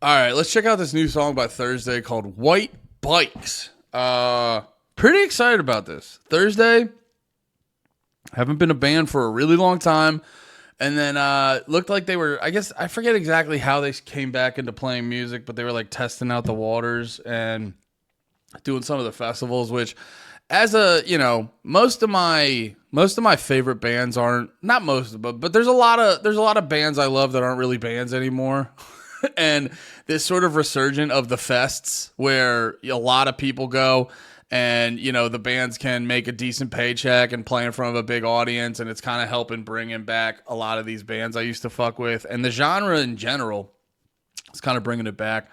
All right, let's check out this new song by Thursday called White Bikes. Pretty excited about this. Thursday, haven't been a band for a really long time. And then looked like they were, I guess, I forget exactly how they came back into playing music, but they were like testing out the waters and doing some of the festivals, which as a, most of my favorite bands aren't, not most of them, but there's a lot of bands I love that aren't really bands anymore. And this sort of resurgent of the fests where a lot of people go and, the bands can make a decent paycheck and play in front of a big audience. And it's kind of helping bringing back a lot of these bands I used to fuck with. And the genre in general is kind of bringing it back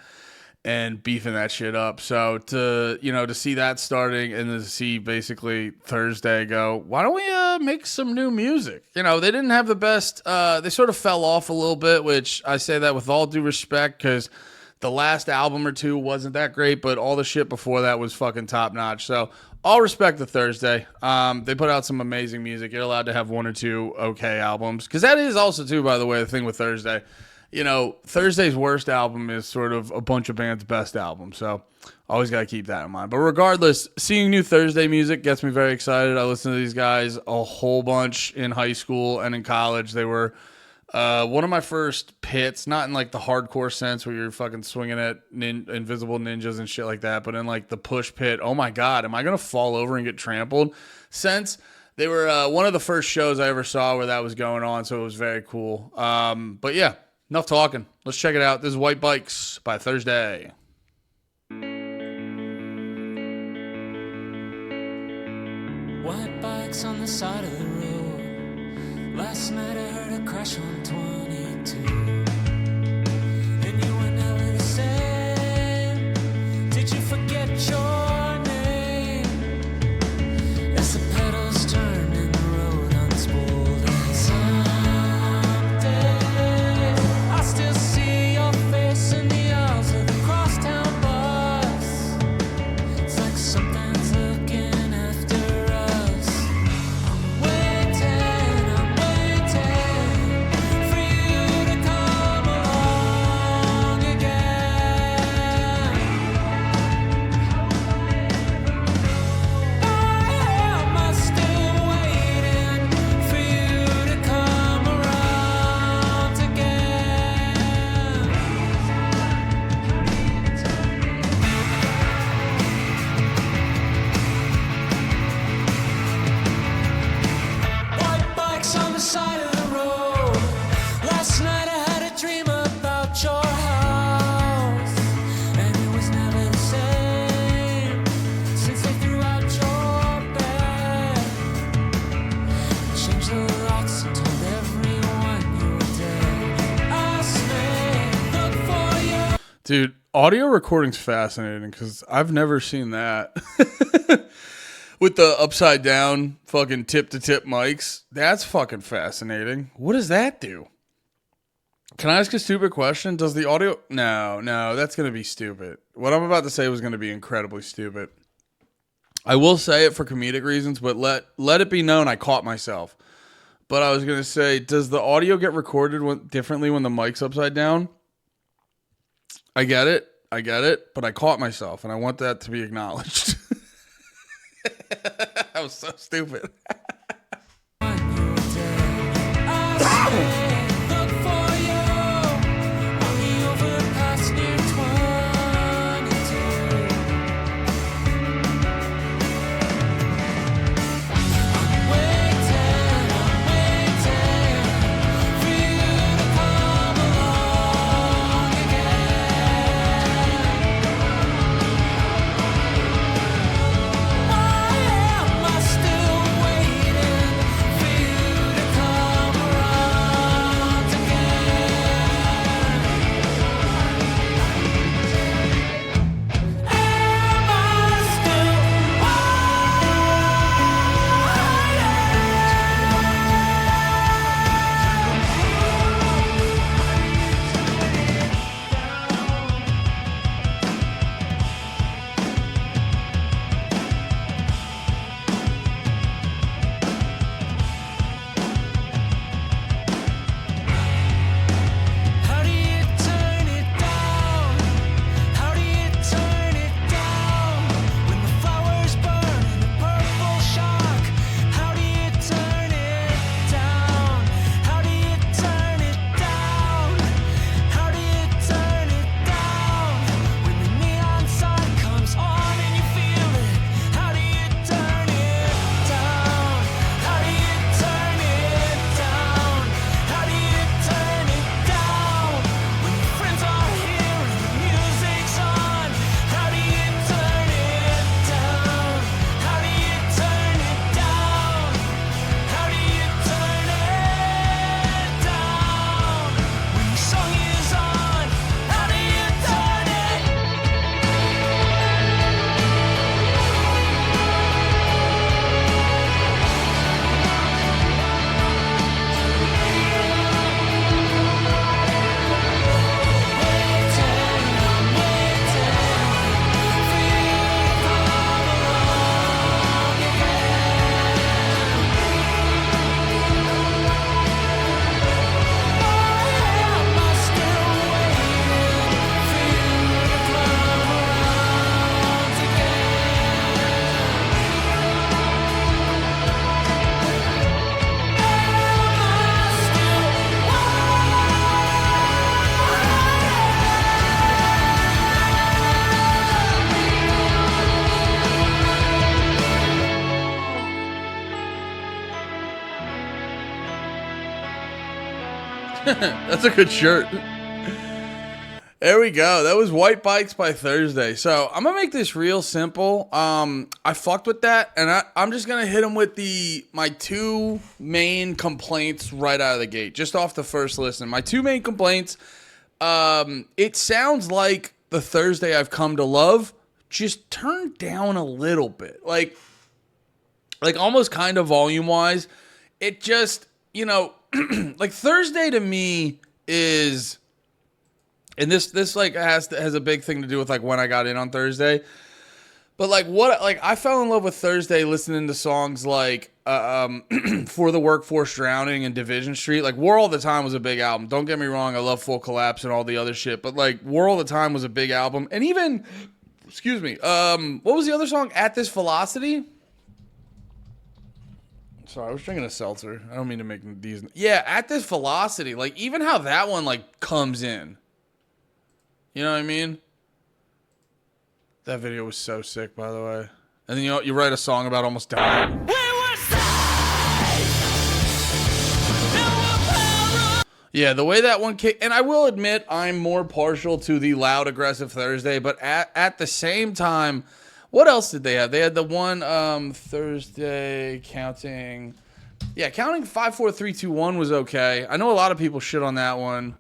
and beefing that shit up. So to see that starting and to see basically Thursday go, why don't we make some new music? They didn't have the best, they sort of fell off a little bit, which I say that with all due respect because the last album or two wasn't that great, but all the shit before that was fucking top notch. So all respect to Thursday. They put out some amazing music. You're allowed to have one or two okay albums. Because that is also, too, by the way, the thing with Thursday. Thursday's worst album is sort of a bunch of bands' best album. So always got to keep that in mind. But regardless, seeing new Thursday music gets me very excited. I listened to these guys a whole bunch in high school and in college. They were one of my first pits, not in like the hardcore sense where you're fucking swinging at invisible ninjas and shit like that, but in like the push pit. Oh my God, am I going to fall over and get trampled? Since they were one of the first shows I ever saw where that was going on, so it was very cool. But yeah, enough talking. Let's check it out. This is White Bikes by Thursday. White bikes on the side of the road. Last night I heard a crash on 22. And you were never the same. Did you forget your name? As the pedals turn and the road unspooled. And someday I still see your face in the aisles of the crosstown bus. It's like something's looking after us. I'm waiting for you to come along again. Am I still waiting for you to come around again? White bikes on the side of the road. Last night I had a dream about your house, and it was never the same since they threw out your bed. Changed the locks and told everyone you were dead. I look for you. Dude, audio recording's fascinating because I've never seen that. With the upside down fucking tip to tip mics. That's fucking fascinating. What does that do? Can I ask a stupid question? Does the audio... No, that's going to be stupid. What I'm about to say was going to be incredibly stupid. I will say it for comedic reasons, but let it be known I caught myself. But I was going to say, does the audio get recorded differently when the mic's upside down? I get it, but I caught myself, and I want that to be acknowledged. That was so stupid. Look for you on the overpass near 22. I'm waiting for you to come along again. Why am I still waiting That's a good shirt. There we go. That was White Bikes by Thursday. So I'm gonna make this real simple. I fucked with that, and I'm just gonna hit them with my two main complaints right out of the gate, just off the first listen. My two main complaints. It sounds like the Thursday I've come to love, just turned down a little bit, like almost kind of volume wise. It just, like Thursday to me is. And this like has a big thing to do with like when I got in on Thursday. But like I fell in love with Thursday listening to songs like For the Workforce Drowning and Division Street. Like War All the Time was a big album. Don't get me wrong, I love Full Collapse and all the other shit, but like War All the Time was a big album. And even what was the other song? At This Velocity? Sorry, I was drinking a seltzer. I don't mean to make these. Yeah, At This Velocity. Like even how that one like comes in. You know what I mean? That video was so sick, by the way. And then you write a song about almost dying. Yeah, the way that one kicked. And I will admit, I'm more partial to the loud, aggressive Thursday. But at the same time, what else did they have? They had the one Thursday counting. Yeah, counting 5, 4, 3, 2, 1 was okay. I know a lot of people shit on that one.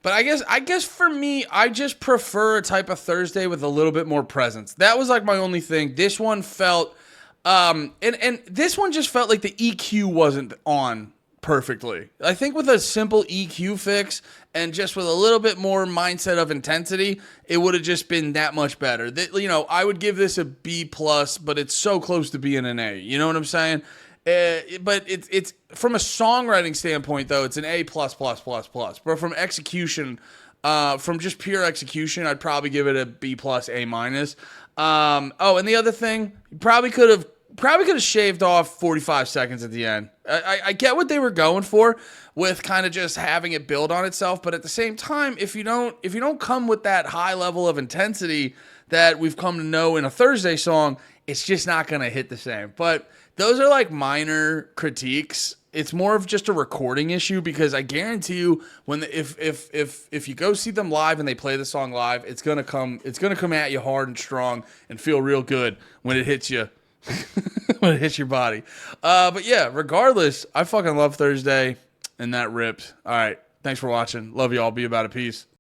But I guess for me, I just prefer a type of Thursday with a little bit more presence. That was like my only thing. This one felt, and this one just felt like the EQ wasn't on perfectly. I think with a simple EQ fix and just with a little bit more mindset of intensity, it would have just been that much better. I would give this a B plus, but it's so close to being an A. You know what I'm saying? But it's from a songwriting standpoint though, it's an A plus plus plus plus. But from execution, from just pure execution, I'd probably give it a B plus A minus. And the other thing, probably could have shaved off 45 seconds at the end. I get what they were going for with kind of just having it build on itself, but at the same time, if you don't come with that high level of intensity that we've come to know in a Thursday song, it's just not gonna hit the same. But those are like minor critiques. It's more of just a recording issue because I guarantee you if you go see them live and they play the song live, it's gonna come at you hard and strong and feel real good when it hits you. When it hits your body. But yeah, regardless, I fucking love Thursday and that ripped. All right. Thanks for watching. Love you all. Be about it. Peace.